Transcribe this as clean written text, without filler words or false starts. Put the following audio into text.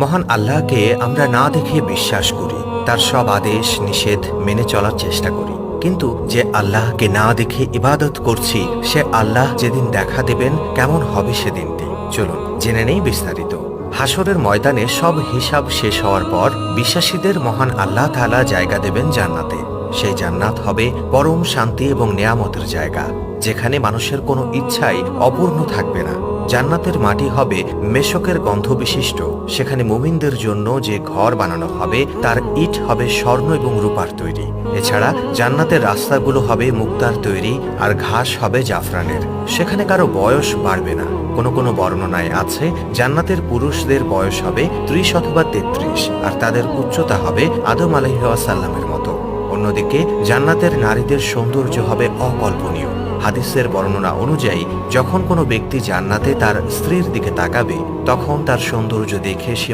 মহান আল্লাহকে আমরা না দেখে বিশ্বাস করি, তার সব আদেশ নিষেধ মেনে চলার চেষ্টা করি। কিন্তু যে আল্লাহকে না দেখে ইবাদত করছি, সে আল্লাহ যেদিন দেখা দেবেন কেমন হবে সেদিনটি। চলুন জেনে নেই বিস্তারিত। হাসরের ময়দানে সব হিসাব শেষ হওয়ার পর বিশ্বাসীদের মহান আল্লাহ তাআলা জায়গা দেবেন জান্নাতে। সেই জান্নাত হবে পরম শান্তি এবং নেয়ামতের জায়গা, যেখানে মানুষের কোনো ইচ্ছাই অপূর্ণ থাকবে না। জান্নাতের মাটি হবে মেশকের গন্ধ বিশিষ্ট। সেখানে মুমিনদের জন্য যে ঘর বানানো হবে তার ইট হবে স্বর্ণ এবং রূপার তৈরি। এছাড়া জান্নাতের রাস্তাগুলো হবে মুক্তার তৈরি, আর ঘাস হবে জাফরানের। সেখানে কারো বয়স বাড়বে না। কোনো কোনো বর্ণনায় আছে জান্নাতের পুরুষদের বয়স হবে 30 অথবা 33, আর তাদের উচ্চতা হবে আদম আলাইহিস সালামের মতো। অন্যদিকে জান্নাতের নারীদের সৌন্দর্য হবে অকল্পনীয়। হাদিসের বর্ণনা অনুযায়ী যখন কোনো ব্যক্তি জান্নাতে তার স্ত্রীর দিকে তাকাবে, তখন তার সৌন্দর্য দেখে সে